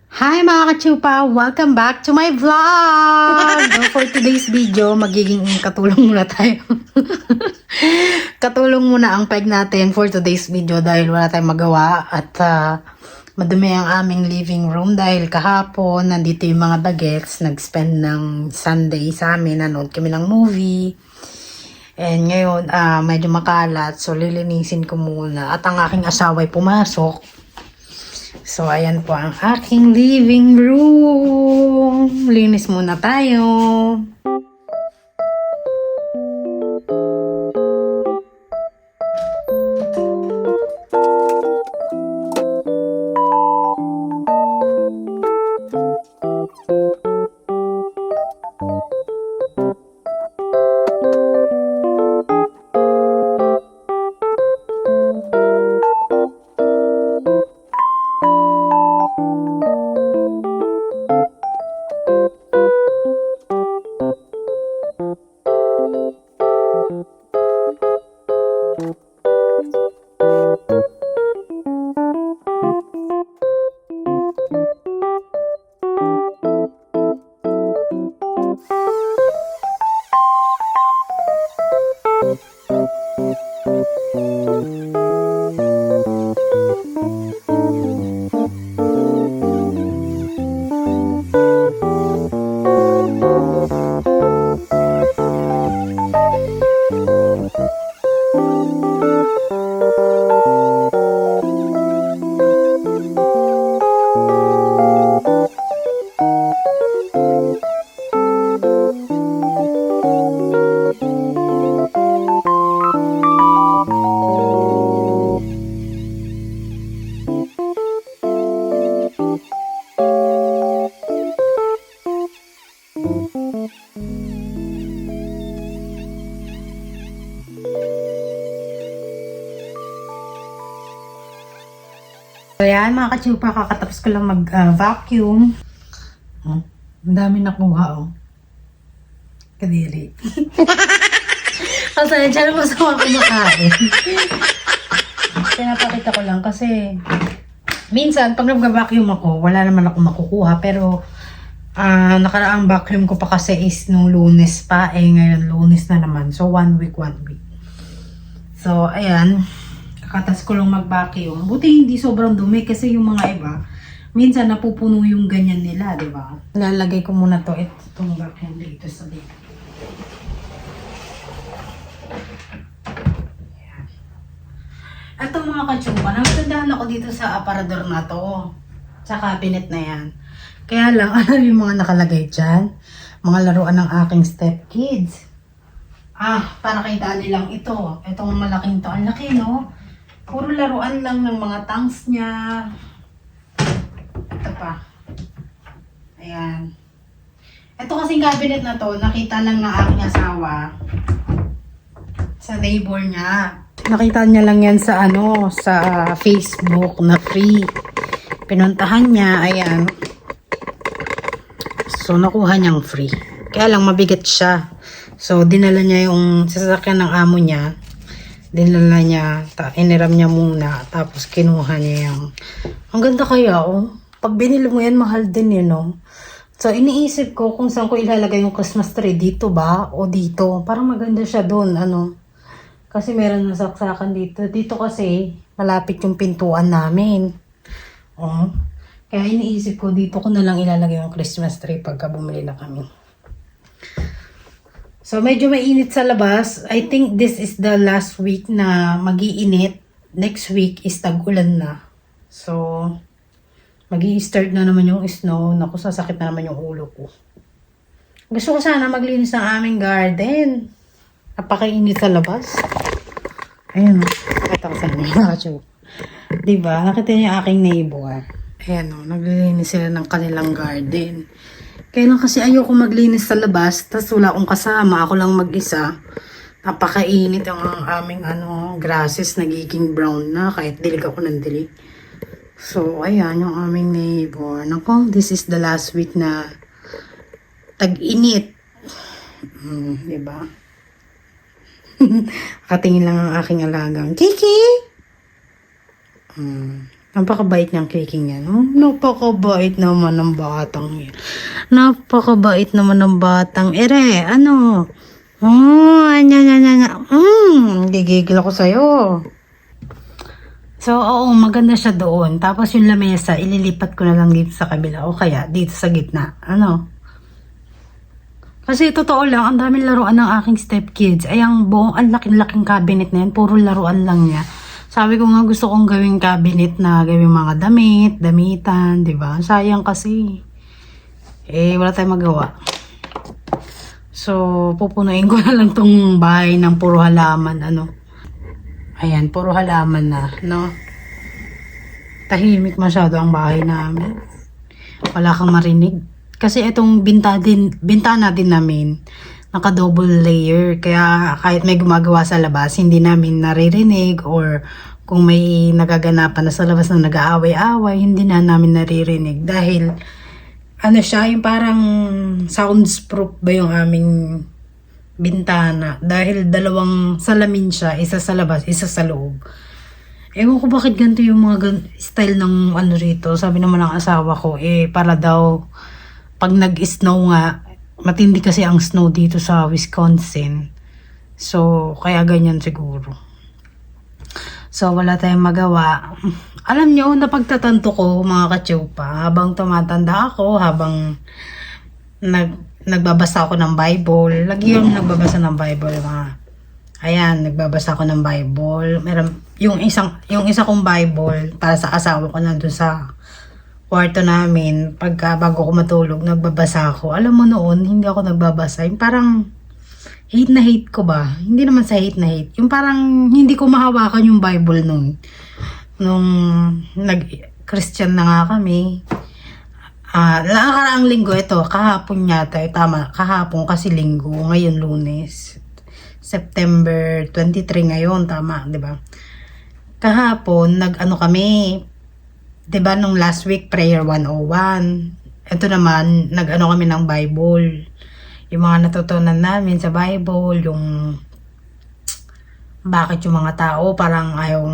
Hi mga kachupa! Welcome back to my vlog! For today's video, magiging katulong muna tayo. Katulong muna ang peg natin for today's video dahil wala tayong magawa at madumi ang aming living room dahil kahapon nandito yung mga bagets, nag-spend ng Sunday sa amin, nanood kami ng movie. And ngayon, medyo makalat, so lilinisin ko muna. At ang aking asawa ay pumasok. So, ayan po ang aking living room. Linis muna tayo. So yan mga kachupa, kakatapos ko lang mag-vacuum. Ang dami nakuha oh. Kadiri. Kasi dyan ako sa mga kumakain. Pinapakita ko lang kasi minsan pag nag-vacuum ako, wala naman ako makukuha. Pero nakaraang vacuum ko pa kasi is nung Lunes pa. Ngayon Lunes na naman. So 1 week. So ayan. Kakatas ko lang mag-vacuum. Buti hindi sobrang dumi kasi yung mga iba, minsan napupuno yung ganyan nila, di ba? Lalagay ko muna to, itong vacuum dito sa dito. Ito mga kachupa, nagtandaan ako dito sa aparador na to. Sa cabinet na yan. Kaya lang, ano yung mga nakalagay dyan? Mga laruan ng aking stepkids. Para kay daddy lang ito. Itong malaking to. Ang laki, no? Puro laruan lang ng mga tanks niya. Ito pa. Ayan. Ito kasing cabinet na to, nakita lang ng aking asawa sa neighbor niya. Nakita niya lang yan sa sa Facebook na free. Pinuntahan niya, ayan. So, nakuha niyang free. Kaya lang, mabigat siya. So, dinala niya yung sasakyan ng amo niya. Dinala niya, iniram niya muna, tapos kinuha niya yung, ang ganda kaya oh, pag binili mo yan, mahal din yun oh. So iniisip ko kung saan ko ilalagay yung Christmas tree, dito ba o dito, parang maganda siya doon, kasi meron ng saksakan dito kasi malapit yung pintuan namin oh. Kaya iniisip ko dito ko na lang ilalagay yung Christmas tree pagka bumili na kami. So, medyo mainit sa labas. I think this is the last week na mag-iinit. Next week is tag-ulan na. So, mag-i-start na naman yung snow. Naku, sasakit na naman yung ulo ko. Gusto ko sana maglinis ng aming garden. Napakainit sa labas. Ayan o. Nakita ko sa inyo. Diba? Nakita niyo yung aking neighbor. Ayan o. Naglilinis sila ng kanilang garden. Kaya lang kasi ayoko maglinis sa labas, tas wala akong kasama, ako lang mag-isa. Napakainit ang aming grasses, nagiging brown na kahit dilig ako ng dilig. So, ayan yung aming neighbor. Nako, this is the last week na tag-init. Diba? Katingin lang ang aking alagang Kiki! Napakabait niyang cooking yan. Napakabait naman ng batang yan. Napakabait naman ng batang. Ere, ano? Gigigil ako sa'yo. So, oo, maganda siya doon. Tapos yung lamesa, ililipat ko na lang dito sa kabila. O kaya, dito sa gitna. Ano? Kasi totoo lang, ang daming laruan ng aking stepkids. Ay, ang buong, ang laking-laking cabinet na yan. Puro laruan lang niya. Sabi ko nga gusto kong gawing cabinet na gawing mga damit, damitan, di ba? Sayang kasi. Eh, wala tayong magawa. So, pupunuin ko na lang tong bahay ng puro halaman, ano. Ayan, puro halaman na, no? Tahimik masyado ang bahay namin. Wala kang marinig. Kasi itong bintana din namin, naka-double layer. Kaya kahit may gumagawa sa labas, hindi namin naririnig or kung may nagaganapan na sa labas na nag-aaway-aaway, hindi na namin naririnig. Dahil, ano siya, yung parang soundproof ba yung aming bintana. Dahil dalawang salamin siya, isa sa labas, isa sa loob. Ewan ko bakit ganito yung mga style ng ano rito. Sabi naman ng asawa ko, para daw, pag nag-snow nga, matindi kasi ang snow dito sa Wisconsin. So, kaya ganyan siguro. So, wala tayong magawa. Alam nyo, napagtatanto ko, mga kachupa, habang tumatanda ako, habang nagbabasa ako ng Bible. Lagi yung nagbabasa ng Bible, mga. Ayan, nagbabasa ako ng Bible. Meron, yung isa kong Bible, para sa asawa ko nandun sa kwarto namin. Bago ko matulog, nagbabasa ako. Alam mo noon, hindi ako nagbabasa. Yung parang, hate na hate ko ba? Hindi naman sa hate na hate. Yung parang, hindi ko mahawakan yung Bible noon. Nung nag-Christian na nga kami. Nakakaraang linggo ito, kahapon yata, tama, kahapon kasi linggo, ngayon Lunes, September 23 ngayon, tama, di ba? Kahapon, nag-ano kami, di ba, nung last week, Prayer 101, ito naman, nag-ano kami ng Bible, yung mga natutunan namin sa Bible, yung bakit yung mga tao parang ayaw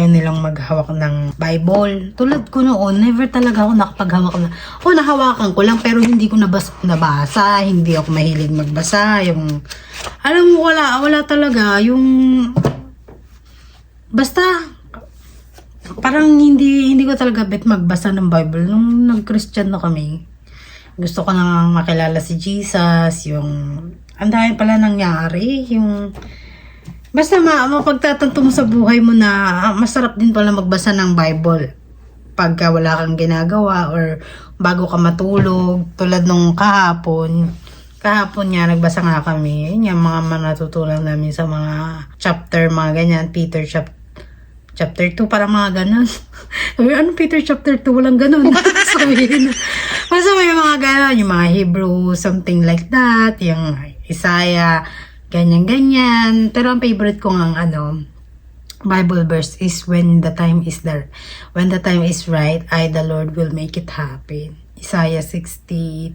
nilang maghawak ng Bible. Tulad ko noon, never talaga ako nakapaghawak na. Nahawakan ko lang pero hindi ko nabasa, hindi ako mahilig magbasa. Alam mo, wala talaga. Basta, parang hindi ko talaga bet magbasa ng Bible. Nung nag-Christian na kami, gusto ko nang makilala si Jesus, ang dami pala nangyari, basta mapagtatanto mo sa buhay mo na masarap din pala magbasa ng Bible pagka wala kang ginagawa or bago ka matulog. Tulad nung kahapon nga nagbasa nga kami. Yun yung mga natutunan namin sa mga chapter, mga ganyan. Peter chapter 2, parang mga ganon. Ano Peter chapter 2? Walang ganon. Sabihin. Basta may mga ganon, yung mga Hebrew, something like that, yung Isaiah, ganyan. Pero ang favorite ko ng Bible verse is when the time is right, I the Lord will make it happen. Isaiah 60:22.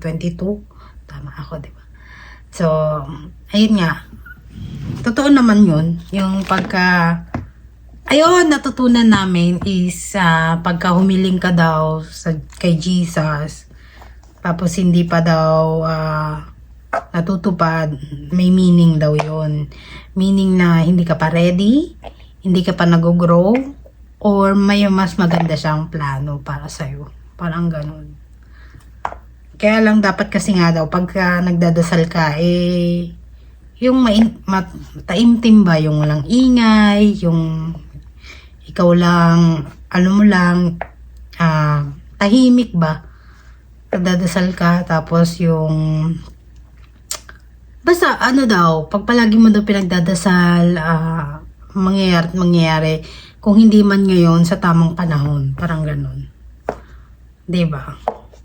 Tama ako, di ba? So, ayun nga. Totoo naman yun. Yung natutunan namin is pagka humiling ka daw kay Jesus, tapos hindi pa daw natutupad, may meaning daw yon. Meaning na hindi ka pa ready, hindi ka pa nag-grow, or may mas maganda siyang plano para sa'yo. Parang ganun. Kaya lang dapat kasi nga daw, pagka nagdadasal ka, yung taimtim ba, yung walang ingay, yung ikaw lang, tahimik ba? Nagdadasal ka, tapos basta pag palagi mo daw pinagdadasal, mangyayari, kung hindi man ngayon, sa tamang panahon, parang ganun. Diba?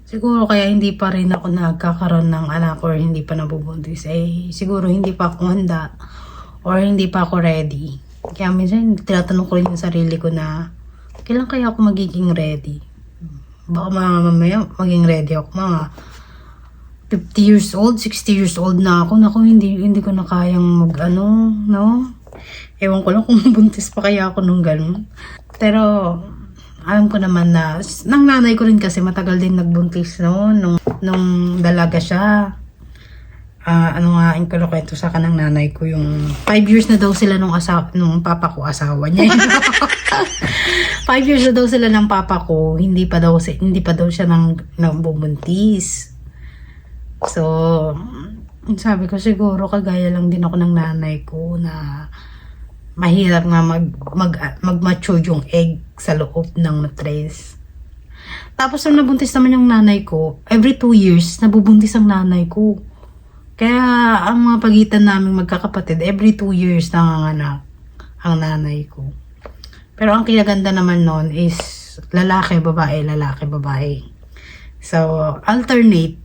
Siguro kaya hindi pa rin ako nagkakaroon ng anak or hindi pa nabubuntis, siguro hindi pa ako handa or hindi pa ako ready. Kaya minsan, tinatanong ko rin yung sarili ko na, kailan kaya ako magiging ready? Baka mamaya maging ready ako mga 50 years old, 60 years old na ako. Naku, hindi ko na kayang no? Ewan ko lang kung buntis pa kaya ako nung ganun. Pero, alam ko naman na, ng nanay ko rin kasi matagal din nagbuntis noon, nung dalaga siya. Ano nga, yung kinukwento sa akin ng nanay ko, yung 5 years na daw sila nung papa ko, asawa niya. 5 years na daw sila ng papa ko, hindi pa daw siya nang bubuntis. So, sabi ko siguro kagaya lang din ako ng nanay ko na mahirap nga mag-mature yung egg sa loob ng matres. Tapos nung nabuntis naman yung nanay ko, every 2 years nabubuntis ang nanay ko. Kaya ang mga pagitan namin magkakapatid, every 2 years nanganganak ang nanay ko. Pero ang kinaganda naman nun is lalaki, babae, lalaki, babae. So, alternate.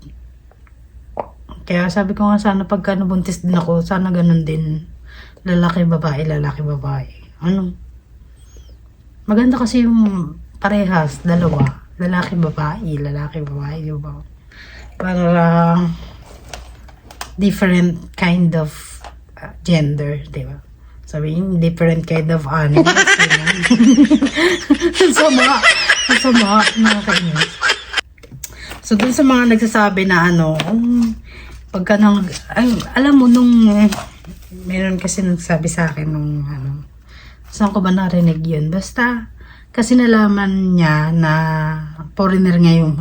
Kaya sabi ko nga sana pagka nabuntis din ako, sana ganun din. Lalaki, babae, lalaki, babae. Ano? Maganda kasi yung parehas, dalawa. Lalaki, babae, lalaki, babae, diba? Para different kind of gender, diba? Sabihin, different kind of animals. Sama, nakakainis. So, dun sa mga nagsasabi na pagka alam mo meron kasi nagsabi sa akin saan ko ba narinig yun? Basta, kasi nalaman niya na foreigner nga yung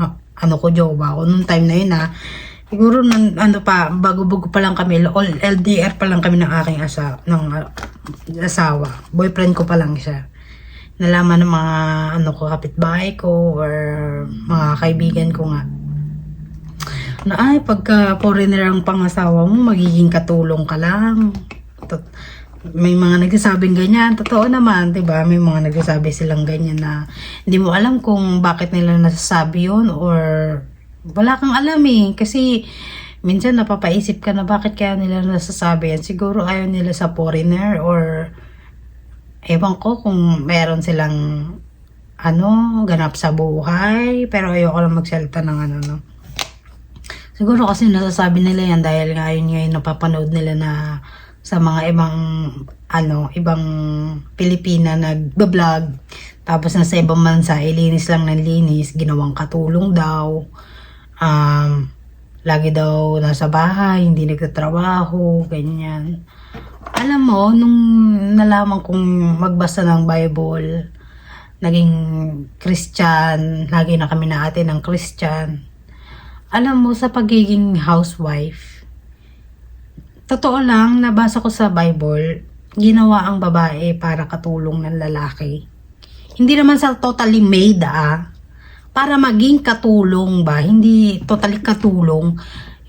jowa ko. Nung time na yun siguro bago-bago pa lang kami, LDR pa lang kami ng aking asawa. Boyfriend ko pa lang siya. Nalaman ng mga kapitbahay ko or mga kaibigan ko nga na pagka foreigner ang pangasawa mo, magiging katulong ka lang. May mga nagsasabing ganyan, totoo naman, diba? May mga nagsasabi silang ganyan na hindi mo alam kung bakit nila nasasabi yun or wala kang alam kasi minsan napapaisip ka na bakit kaya nila nasasabi yan. Siguro ayaw nila sa foreigner or ewan ko kung meron silang ganap sa buhay, pero ayoko lang magsalita ng Siguro kasi nasasabi nila yan dahil ngayon napapanood nila na sa mga ibang Pilipina nag-vlog, tapos nasa ibang bansa, linis lang ng linis, ginawang katulong daw, lagi daw nasa bahay, hindi nagtatrabaho, ganyan. Alam mo, nung nalaman kong magbasa ng Bible, naging Christian, lagi na kami natin ng Christian. Alam mo, sa pagiging housewife, totoo lang, nabasa ko sa Bible, ginawa ang babae para katulong ng lalaki. Hindi naman sa totally made, para maging katulong ba, hindi totally katulong.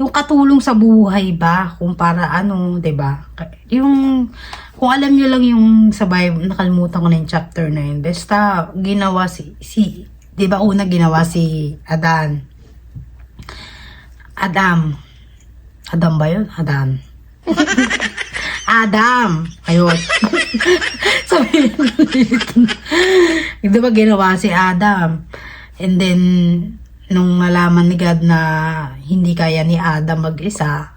Yung katulong sa buhay ba, kung para diba? Yung, kung alam nyo lang yung sa Bible, nakalimutan ko na yung chapter 9, basta ginawa diba una ginawa si Adam ba yun? Adam. Ayun. Sabi diba ginawa si Adam? And then, nung nalaman ni God na hindi kaya ni Adam mag-isa,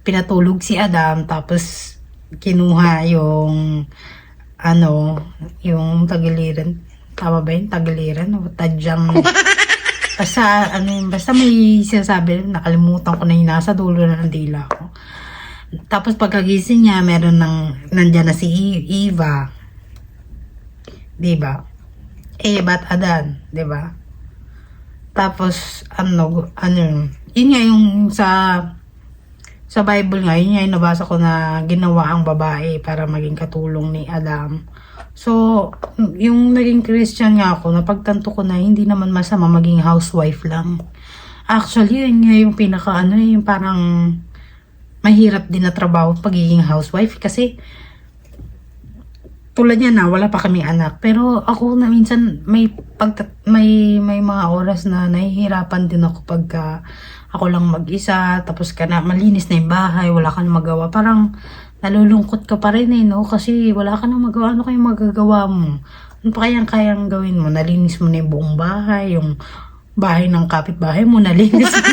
pinatulog si Adam, tapos kinuha yung tagiliran. Tama ba yun? Tagiliran o tadyang. Basta may sinasabi, nakalimutan ko na yung nasa dulo na ng dila ko. Tapos pagkagising niya, nandyan na si Eva. Diba? Eva at Adan. Diba? Tapos, yun nga yung sa Bible nga, yun nga yung nabasa ko na ginawa ang babae para maging katulong ni Adam. So, yung naging Christian nga ako, napagtanto ko na hindi naman masama maging housewife lang. Actually, yun nga yung yung parang mahirap din na trabaho pagiging housewife kasi tulad niya wala pa kami anak. Pero ako na minsan may mga oras na nahihirapan din ako pagka ako lang mag-isa, tapos malinis na yung bahay, wala kang magawa. Parang nalulungkot ka pa rin no? Kasi wala ka nang magawa. Ano kayong magagawa mo? Ano pa kayang gawin mo? Nalinis mo na yung buong bahay, yung bahay ng kapitbahay mo, nalinis mo.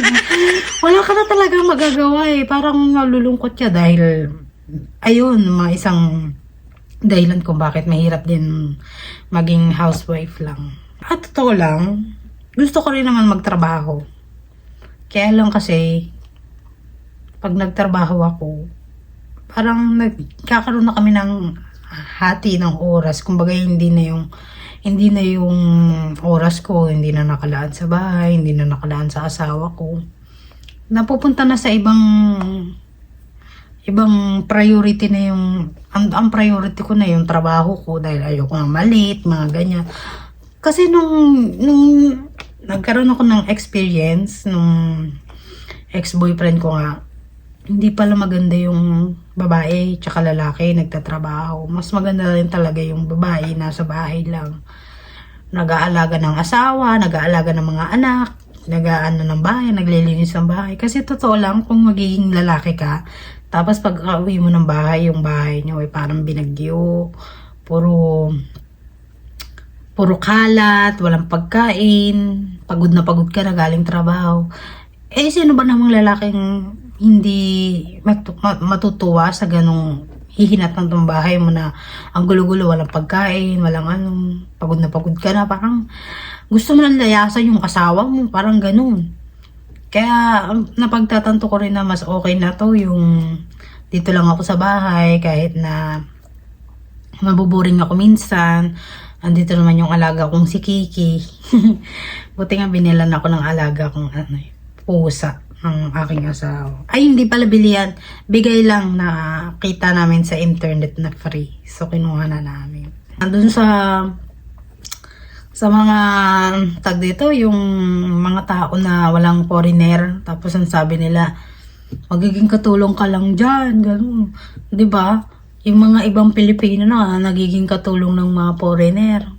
Wala ka na talaga magagawa Parang nalulungkot ka dahil, ayun, mga isang dahilan kung bakit mahirap din maging housewife lang. At totoo lang, gusto ko rin naman magtrabaho. Kaya lang kasi, pag nagtrabaho ako, parang nagkakaroon na kami ng hati ng oras. Kumbaga hindi na yung oras ko, hindi na nakalaan sa bahay, hindi na nakalaan sa asawa ko. Napupunta na sa ibang priority na yung, ang priority ko na yung trabaho ko dahil ayoko na malit, mga ganyan. Kasi nung nagkaroon ako ng experience, nung ex-boyfriend ko nga, hindi pala maganda yung babae tsaka lalaki nagtatrabaho. Mas maganda rin talaga yung babae nasa bahay lang. Nag-aalaga ng asawa, nag-aalaga ng mga anak, nag-aano ng bahay, naglilinis ng bahay. Kasi totoo lang, kung magiging lalaki ka, tapos pag uwi mo ng bahay, yung bahay niyo ay parang binagyo, puro kalat, walang pagkain, pagod na pagod ka na galing trabaho. Eh, sino ba namang lalaking hindi matutuwa sa ganong hihinat ng bahay mo na ang gulo-gulo, walang pagkain, walang pagod na pagod ka na, parang gusto mo nang layasan yung asawa mo, parang ganun. Kaya napagtatanto ko rin na mas okay na to yung dito lang ako sa bahay kahit na mabuboring ako minsan. Andito naman yung alaga kong si Kiki. Buti nga binilan ako ng alaga kong pusa ng aking asawa. Ay, hindi pala bilihan. Bigay lang na kita namin sa internet na free. So, kinuha na namin. Andun sa mga tag dito, yung mga tao na walang foreigner, tapos ang sabi nila, magiging katulong ka lang dyan, gano'n. Diba? Yung mga ibang Pilipino na nagiging katulong ng mga foreigner.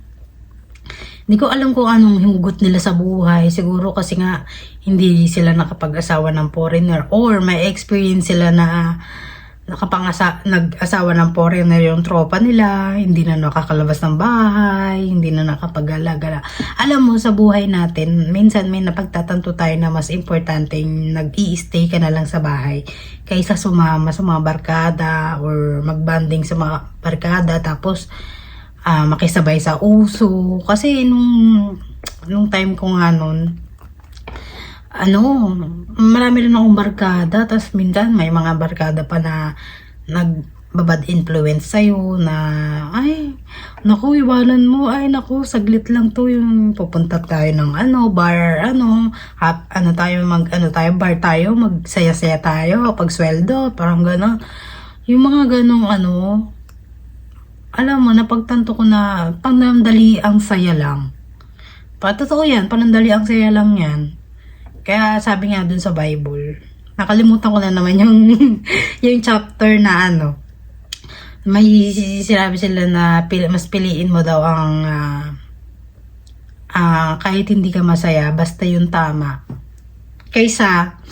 Hindi ko alam kung anong hugot nila sa buhay. Siguro kasi nga hindi sila nakapag-asawa ng foreigner or may experience sila na nag-asawa ng foreigner yung tropa nila, hindi na nakakalabas ng bahay, hindi na nakapag-alagala. Alam mo, sa buhay natin, minsan may napagtatanto tayo na mas importante nag-i-stay ka na lang sa bahay kaysa sumama sa mga barkada or magbanding sa mga barkada tapos makisabay sa uso. Kasi nung time ko nga nun, marami rin akong barkada, tapos minsan may mga barkada pa na nagbabad influence sa'yo na, ay, naku, iwanan mo, ay, naku, saglit lang to yung pupunta tayo ng bar, bar tayo, magsaya-saya tayo, pag sweldo, parang gano'n. Yung mga ganong alam mo, napagtanto ko na panandali ang saya lang. Totoo yan, panandali ang saya lang yan. Kaya sabi nga dun sa Bible, nakalimutan ko na naman yung yung chapter na may sinabi sila na mas piliin mo daw ang kahit hindi ka masaya, basta yung tama. Kaysa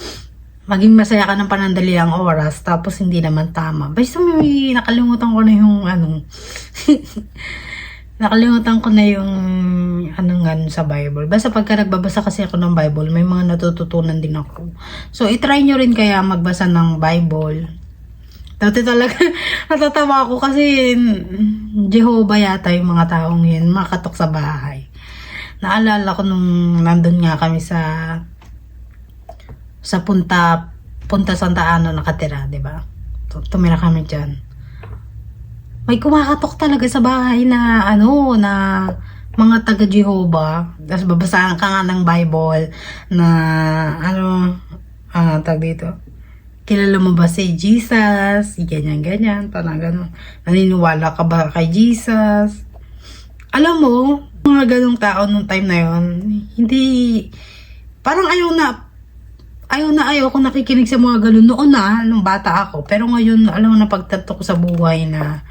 maging masaya ka ng panandaliang oras tapos hindi naman tama. Basta may nakalimutan ko na yung nakalimutan ko na yung sa Bible. Basta pagka nagbabasa kasi ako ng Bible, may mga natututunan din ako. So, itry nyo rin kaya magbasa ng Bible. Dati talaga, natatawa ako kasi Jehovah yata yung mga taong yun, makatok sa bahay. Naalala ko nung nandun nga kami sa Punta Santa Ana nakatira, diba? Tumira kami dyan. May kumakatok talaga sa bahay na na mga taga Jehovah. Tapos babasahan ka nga ng Bible na tag dito. Kilala mo ba si Jesus? Ganyan, parang gano'n. Naniniwala ka ba kay Jesus? Alam mo, mga ganong tao nung time na yon, hindi, parang ayaw ko nakikinig sa mga ganun noon nung bata ako. Pero ngayon, alam mo, napagtanto ko sa buhay na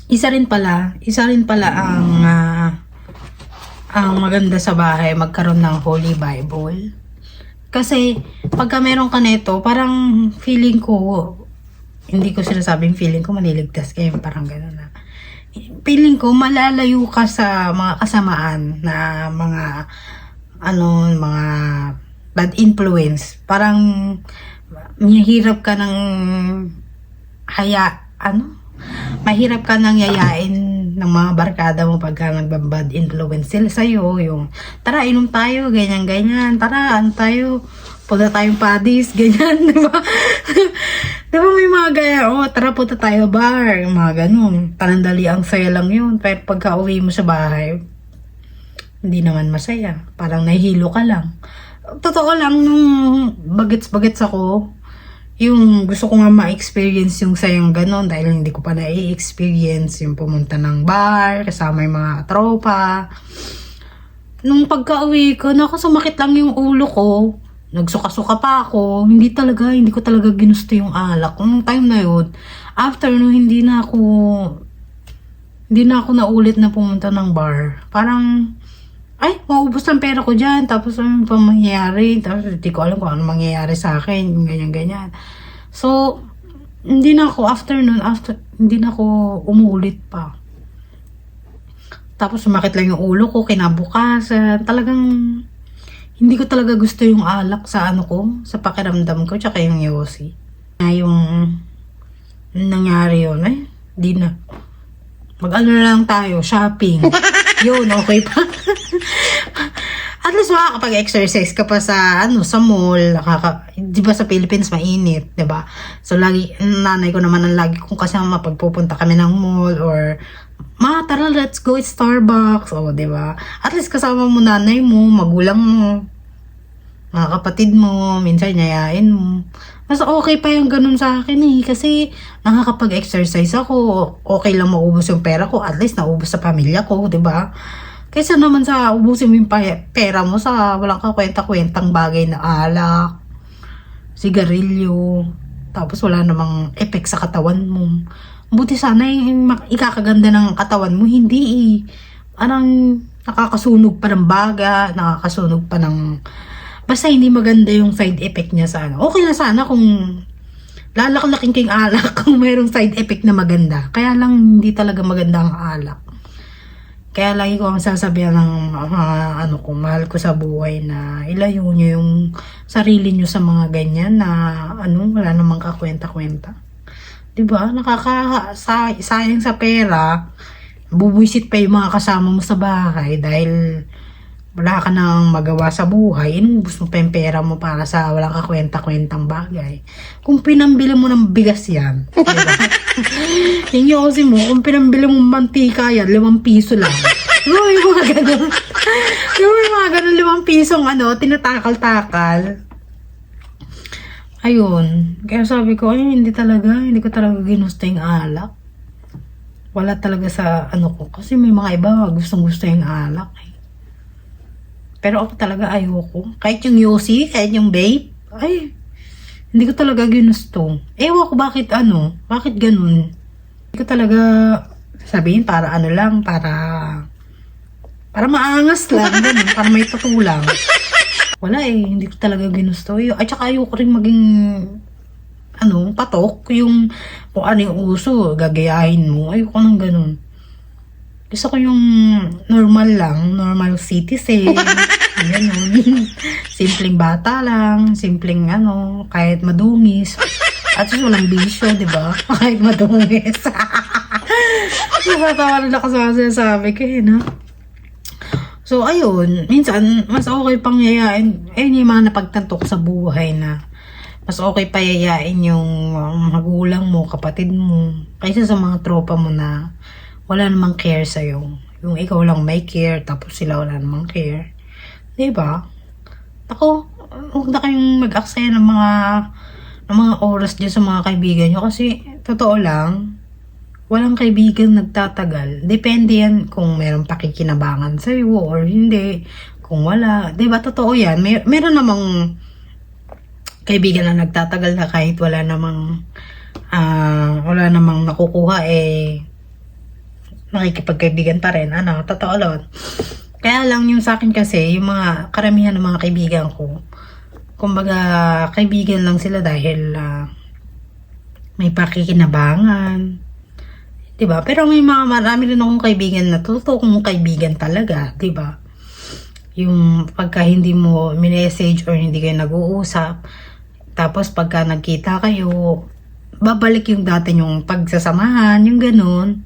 isa rin pala ang maganda sa bahay magkaroon ng Holy Bible. Kasi pagka meron ka nito, parang feeling ko, hindi ko sinasabing feeling ko maliligtas kayo, parang gano'n na. Feeling ko malalayo ka sa mga kasamaan na mga mga bad influence. Parang mahirap ka ng mahirap ka nang yayain ng mga barkada mo pagka nagbabad influence sila sa'yo. Yung, tara, inom tayo, ganyan. Tara, tayo, punta tayong padis, ganyan, di ba? Di ba may mga gaya, tara, punta tayo bar, yung mga ganun. Panandali ang saya lang yun. Pero pagka uwi mo sa bahay, hindi naman masaya. Parang nahihilo ka lang. Totoo lang, nung bagets-bagets ako, yung gusto ko nga ma-experience yung sayang ganon dahil hindi ko pa na-experience yung pumunta ng bar, kasama yung mga tropa. Nung pagka-uwi ko, sumakit lang yung ulo ko. Nagsuka-suka pa ako. Hindi ko talaga ginusto yung alak. Nung time na yun, after no, hindi na ako naulit na pumunta ng bar. Parang, maubos ang pera ko dyan. Tapos ano pa mangyayari? Tapos hindi ko alam kung ano mangyayari sa akin. Ganyan. So, hindi na ako, hindi na ako umulit pa. Tapos sumakit lang yung ulo ko, kinabukasan. Talagang, hindi ko talaga gusto yung alak sa sa pakiramdam ko, tsaka yung yosi. Yung nangyari yun, di na. Mag-ano na lang tayo, shopping. Yun, okay pa. At least makakapag-exercise ka pa sa mall. Di ba sa Philippines mainit, di ba? So lagi, nanay ko naman ang lagi kong kasama pag pupunta kami ng mall or tara, let's go at Starbucks. Di ba? At least kasama mo nanay mo, magulang mo, mga kapatid mo, minsan yayain mo. Mas okay pa yung ganun sa akin kasi nakakapag-exercise ako. Okay lang maubos yung pera ko, at least naubos sa pamilya ko, di ba? Kaysa naman sa ubusin mo yung pera mo sa walang kakwenta-kwentang bagay na alak, sigarilyo, tapos wala namang effect sa katawan mo. Buti sana yung ikakaganda ng katawan mo, hindi Parang nakakasunog pa ng baga, nakakasunog pa ng... Basta hindi maganda yung side effect niya sa Okay na sana kung lalaklaking king alak kung mayroong side effect na maganda. Kaya lang hindi talaga maganda ang alak. Kaya lagi ko ang sasabihan ng mahal ko sa buhay na ilayo nyo yung sarili nyo sa mga ganyan na wala namang kakwenta-kwenta. Diba? Sayang sa pera. Bubuisit pa yung mga kasama mo sa bahay dahil wala ka nang magawa sa buhay. Inubos mo pa yung pera mo para sa walang kakwenta-kwentang bagay. Kung pinambili mo ng bigas yan, diba? Yung kasi mo, kung pinambili mo mantika yan, 5 piso lang. Yung mga ganun. Yung mga ganun, 5 pisong tinatakal-takal. Ayun. Kaya sabi ko, hindi ko talaga ginusto yung alak. Wala talaga sa ko. Kasi may mga iba, gustong-gusto yung alak. Pero ako talaga ayoko. Kahit yung yosi, kahit yung vape, hindi ko talaga ginusto. Ewan ko bakit ganun. Hindi ko talaga sabihin para para maangas lang, ganun, para may tutulang. Wala hindi ko talaga ginusto. At saka ayoko rin maging patok, yung kung ano yung uso, gagayahin mo. Ayoko nang ganun. Gusto ko yung normal citizen. Ganun. Simpleng bata lang, simpleng kahit madungis. At least walang bisyo, di ba? Kahit madungis. Nakatawa na ako sa sinasabi ko, So, ayun. Minsan, mas okay pang yayain. Yung mga napagtanto ko sa buhay na mas okay pa yayain yung magulang mo, kapatid mo, kaysa sa mga tropa mo na wala namang care sa'yo. Yung ikaw lang may care, tapos sila wala namang care. Diba? Ako, huwag na kayong mag-aksaya ng mga oras dyan sa mga kaibigan nyo. Kasi, totoo lang, walang kaibigan nagtatagal. Depende yan kung meron pakikinabangan sa'yo or hindi. Kung wala. Diba? Totoo yan. Meron namang kaibigan na nagtatagal na kahit wala namang nakukuha nakikipagkaibigan pa rin. Totoo lang. Kaya lang yung sa akin kasi, yung mga karamihan ng mga kaibigan ko, kumbaga kaibigan lang sila dahil may pakikinabangan. Diba? Pero may marami rin akong kaibigan na totoo kong kaibigan talaga. Diba? Yung pagka hindi mo minessage or hindi kayo nag-uusap, tapos pagka nagkita kayo, babalik yung dati yung pagsasamahan, yung ganun.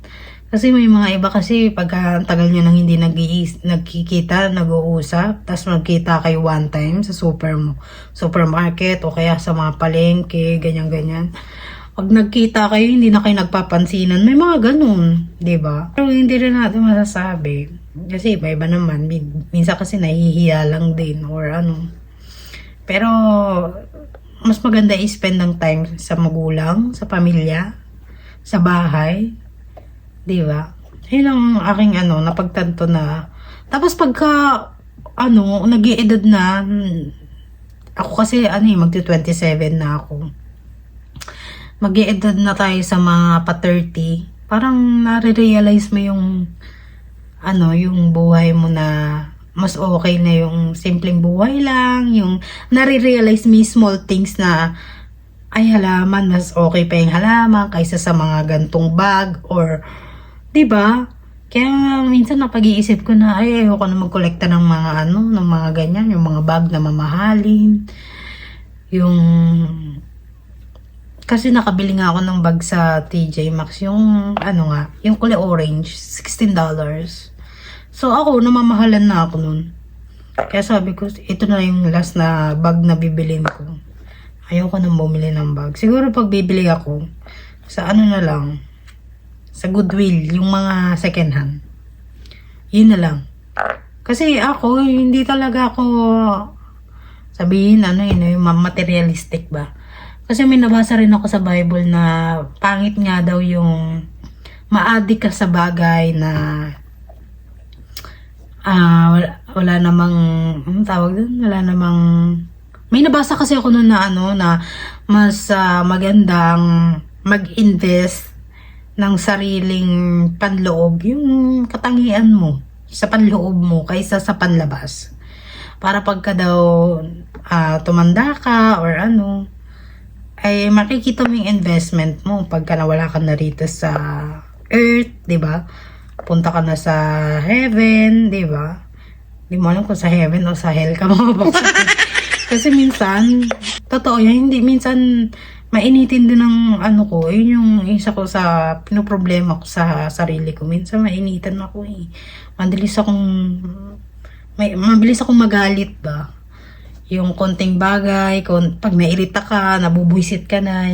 Kasi may mga iba kasi pagka ang tagal nyo nang hindi nagkikita, nag-uusap, tapos magkita kayo one time sa supermarket o kaya sa mga palengke, ganyan-ganyan. Pag nagkita kayo, hindi na kayo nagpapansinan. May mga ganun, di ba? Pero hindi rin natin masasabi. Kasi iba-iba naman. Minsan kasi nahihiya lang din or ano. Pero mas maganda i-spend ng time sa magulang, sa pamilya, sa bahay. Di ba? Yun ang aking napagtanto na. Tapos pagka, nag-i-edad na, ako kasi, magti-27 na ako. Mag-i-edad na tayo sa mga pa-30. Parang nare-realize mo yung buhay mo na mas okay na yung simpleng buhay lang, yung nare-realize mo yung small things na ay halaman, mas okay pa yung halaman kaysa sa mga gantong bag or 'di ba? Kaya minsan napag-iisip ko na ay ayoko na magkolekta ng mga ng mga ganyan, yung mga bag na mamahalin. Yung kasi nakabili nga ako ng bag sa TJ Maxx, yung yung kulay orange, $16. So ako, namamahalan na ako nun. Kaya sabi ko, ito na yung last na bag na bibilin ko. Ayoko nang bumili ng bag. Siguro pag bibili ako, sa na lang, sa Goodwill, yung mga second hand. Yun na lang. Kasi ako, hindi talaga ako sabihin, yung materialistic ba. Kasi may nabasa rin ako sa Bible na pangit nga daw yung ma-addict ka sa bagay na wala namang tawag doon, wala namang may nabasa kasi ako noon na mas magandang mag-invest ng sariling panloob, yung katangian mo sa panloob mo kaysa sa panlabas. Para pagka daw tumanda ka or ay makikita mo yung investment mo pagka nawala ka na rito sa earth, 'di ba? Punta ka na sa heaven, 'di ba? Hindi mo alam kung sa heaven o sa hell ka mababasa. Kasi minsan, totoo yan, hindi minsan mainitin din ng ko, yun yung isa ko sa pinoproblema ko sa sarili ko. Minsan mainitan ako mabilis akong magalit ba? Yung konting bagay, pag nairita ka, nabubwisit ka na.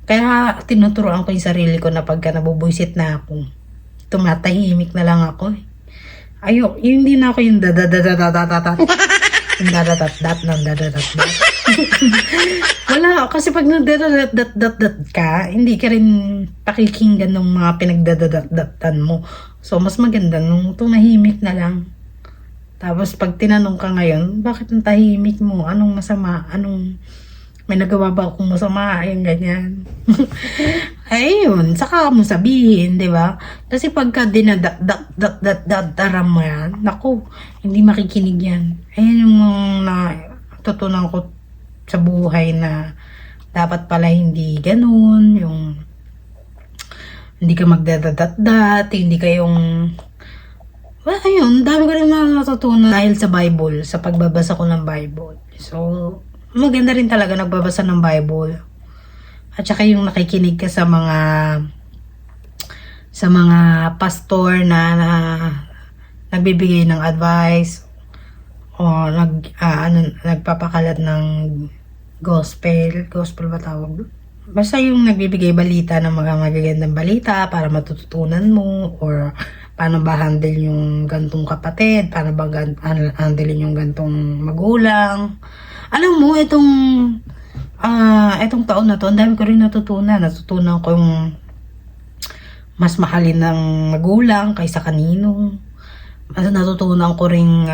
Kaya tinuturuan ko yung sarili ko na pagka nabubwisit na ako, tumatahimik na lang ako. Hindi na ako yung dadadadadadadad. Yung dadadadadadadadad. Wala, kasi pag nadadadadadad ka, hindi ka rin pakikinggan ng mga pinagdadadadatan mo. So, mas maganda nung tumahimik na lang. Tapos pag tinanong ka ngayon, bakit ang tahimik mo? Anong masama? May nagawa ba akong masama? Ayun, ganyan. Ayun, saka mo sabihin, di ba? Kasi pagka dinadadaram mo yan, naku, hindi makikinig yan. Ayun yung natutunan ko sa buhay na dapat pala hindi ganun, yung hindi ka magdadadat, hindi kayong ayun, dami ko rin natutunan dahil sa Bible, sa pagbabasa ko ng Bible. So, maganda rin talaga nagbabasa ng Bible. At saka yung nakikinig ka sa mga pastor na nagbibigay ng advice o nagpapakalat ng gospel ba tawag? Basta yung nagbibigay balita ng mga magagandang balita para matututunan mo or paano ba handle yung gantong kapatid, paano ba handle yung gantong magulang. Alam mo, itong taon na to, ang dami ko rin natutunan. Natutunan ko yung mas mahalin ng magulang kaysa kanino. Natutunan ko rin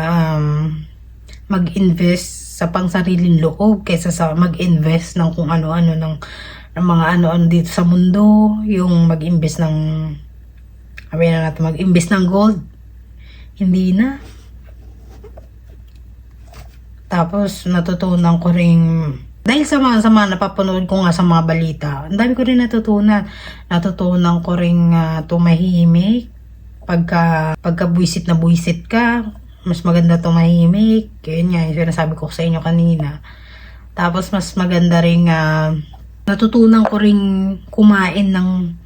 mag-invest sa pangsariling loob kaysa sa mag-invest ng kung ano-ano ng mga ano-ano dito sa mundo. Yung mag-invest ng mag-invest ng gold. Hindi na. Tapos natutunan ko rin dahil sa mga napapanood ko nga sa mga balita, ang dami ko rin natutunan. Natutunan ko rin tumahimik. Pagka buwisit na buwisit ka, mas maganda tumahimik. Kaya nga, yung sinasabi ko sa inyo kanina. Tapos mas maganda rin Natutunan ko ring kumain ng...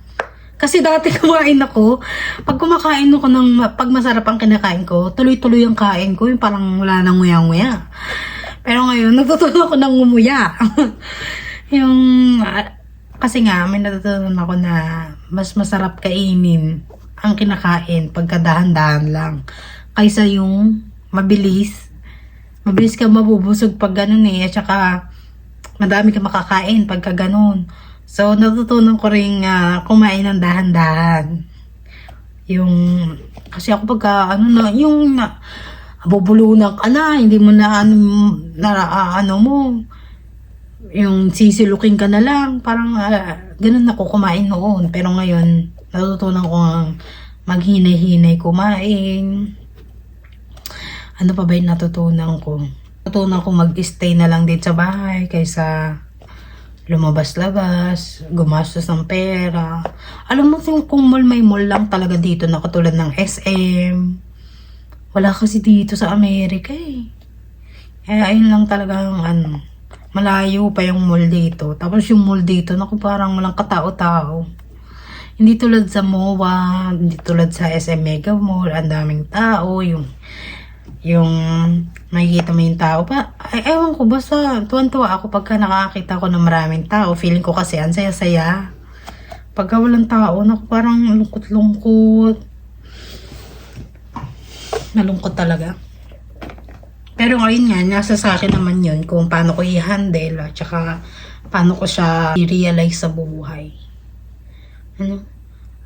Kasi dati kumain ako, pag kumakain ako pag masarap ang kinakain ko, tuloy-tuloy ang kain ko, yung parang wala nang nguya-nguya. Pero ngayon, natutunan ko ng ngumuya. Yung, kasi nga, may natutunan ako na mas masarap kainin ang kinakain pagkadahan-dahan lang. Kaysa yung mabilis. Mabilis ka mabubusog pag ganun eh. At saka, madami ka makakain pagka ganun. So, natutunan ko rin kumain ng dahan-dahan. Yung, kasi ako pagka, bubulunan ka na, hindi mo na, yung sisilukin ka na lang. Parang, ganun ako kumain noon. Pero ngayon, natutunan ko maghinay-hinay kumain. Ano pa ba yung natutunan ko? Natutunan ko mag-stay na lang din sa bahay kaysa lumabas-labas, gumastos ng pera. Alam mo, kung mall may mall lang talaga dito na katulad ng SM. Wala kasi dito sa Amerika eh. Ayun lang talagang malayo pa yung mall dito. Tapos yung mall dito, naku, parang walang katao-tao. Hindi tulad sa MOA, hindi tulad sa SM Mega Mall, ang daming tao, yung makikita mo yung tao pa. Ay, ewan ko, basta tuwan-tuwa ako pagka nakakita ko ng maraming tao. Feeling ko kasi ang saya-saya. Pagka walang tao, naku, parang lungkot-lungkot. Nalungkot talaga. Pero ngayon nga, nasa sa akin naman yun kung paano ko i-handle at saka paano ko siya i-realize sa buhay.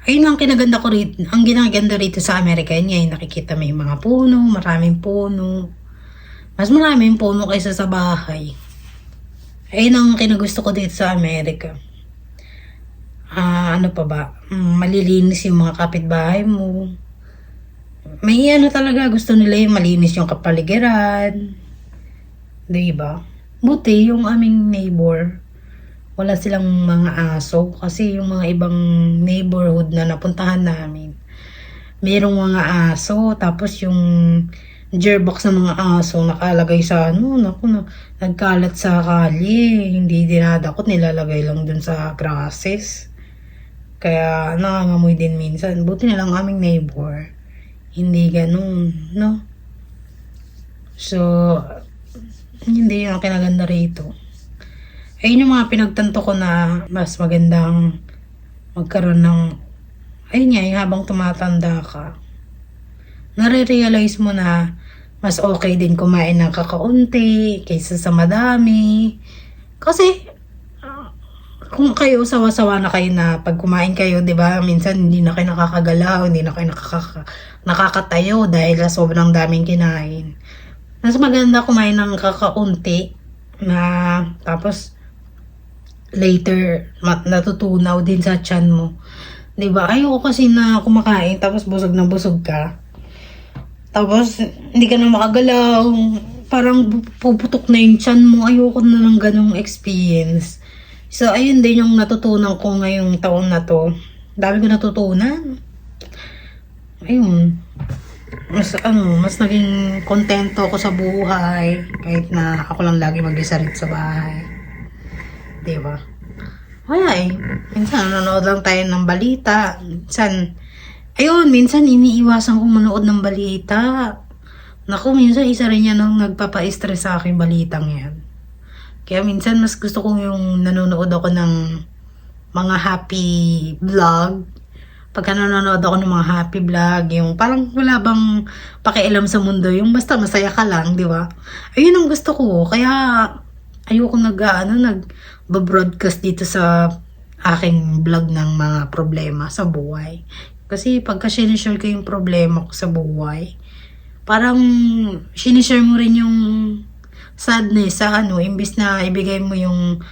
Ayun ang kinaganda ko rito. Ang ginaganda rito sa Amerika, yun ngayon nakikita mo yung mga puno, maraming puno. Mas maraming puno kaysa sa bahay. Ayun ang kinagusto ko dito sa Amerika. Ano pa ba? Malilinis yung mga kapitbahay mo. May talaga, gusto nila yung malinis yung kapaligiran. Diba? Buti yung aming neighbor, wala silang mga aso. Kasi yung mga ibang neighborhood na napuntahan namin, merong mga aso. Tapos yung gearbox ng mga aso nakalagay sa nagkalat sa kalye. Hindi dinadakot, nilalagay lang dun sa grasses. Kaya nangangamoy din minsan. Buti na lang aming neighbor, hindi ganun, no? So, hindi yung kinaganda rito. Ayun yung mga pinagtanto ko na mas magandang magkaroon ng, ayun nga, yung habang tumatanda ka, nare-realize mo na mas okay din kumain ng kakaunti kaysa sa madami. Kasi, kung kayo sawa-sawa na kayo na pag kumain kayo, di ba, minsan hindi na kayo nakakagalaw, hindi na kayo nakakatayo dahil sobrang daming kinain. Mas maganda kumain ng kakaunti na tapos later natutunaw din sa tiyan mo. Di ba? Ayoko kasi na kumakain tapos busog na busog ka. Tapos hindi ka na makagalaw. Parang puputok na yung tiyan mo. Ayoko na ng ganong experience. So, ayun din yung natutunan ko ngayong taon na to. Dami ko natutunan. Ayun. Mas naging kontento ako sa buhay. Kahit na ako lang lagi mag-isa rin sa bahay. Diba? Wala eh. Minsan, nanonood lang tayo ng balita. Minsan iniiwasan kong manood ng balita. Naku, minsan isa rin yan ang nagpapa-stress sa akin balitang yan. Kaya minsan mas gusto ko yung nanonood ako ng mga happy vlog. Pagka nanonood ako ng mga happy vlog, yung parang wala bang pakialam sa mundo, yung basta masaya ka lang, di ba? Ayun ang gusto ko. Kaya ayoko nag-broadcast dito sa aking vlog ng mga problema sa buhay. Kasi pagka sinishare ko yung problema ko sa buhay, parang sinishare mo rin yung sadness sa imbis na ibigay mo yung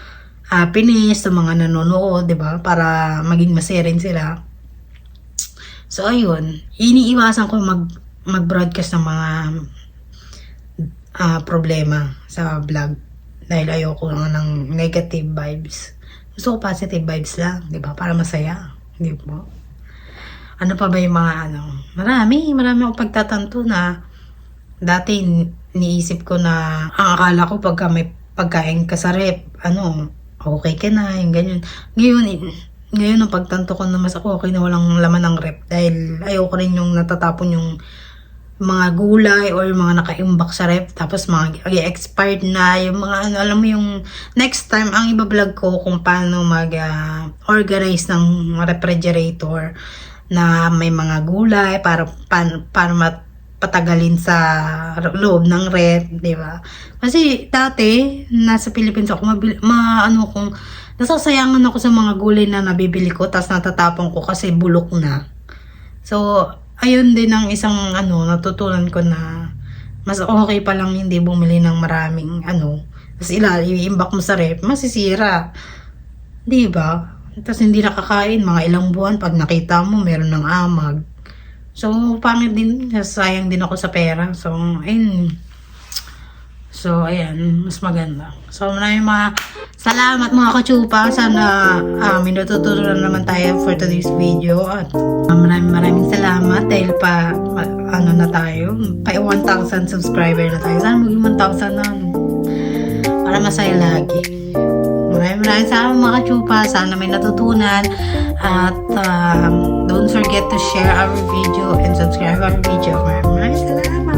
happiness sa mga nanonood, 'di ba? Para maging masaya rin sila. So ayun, iniiwasan ko mag-broadcast ng mga problema sa vlog dahil ayoko ng negative vibes. Gusto ko positive vibes lang, 'di ba? Para masaya, 'di ba? Ano pa ba yung mga marami akong pagtatanto na dati iniisip ko na, ang akala ko pagka may pagkain ka sa rep, okay ka na, yung ganyan. Ngayon ang pagtanto ko na mas okay na walang laman ng rep dahil ayoko rin yung natatapon yung mga gulay or yung mga nakaimbak sa rep tapos mga expired na yung mga ano, alam mo yung next time ang iba-vlog ko kung paano mag-organize ng refrigerator na may mga gulay para patagalin sa loob ng rep, di ba? Kasi dati nasa Philippines ako kung nasasayangan ako sa mga gulay na nabibili ko tapos natatapon ko kasi bulok na. So ayun din ang isang natutunan ko na mas okay pa lang hindi bumili ng maraming kasi iimbak mo sa rep, masisira. Di ba? Tapos hindi nakakain, mga ilang buwan pag nakita mo meron ng amag. So, pangit din, sayang din ako sa pera. So, ayun. So, ayan, mas maganda. So, maraming salamat mga kachupa. Sana may natutunan naman tayo for today's video. At maraming salamat dahil na tayo. Pa 1,000 subscriber na tayo. Sana maging 1,000 na. Para masaya lagi. Maraming salamat mga kachupa. Sana may natutunan. At don't forget to share our video and subscribe our video. Maraming salamat.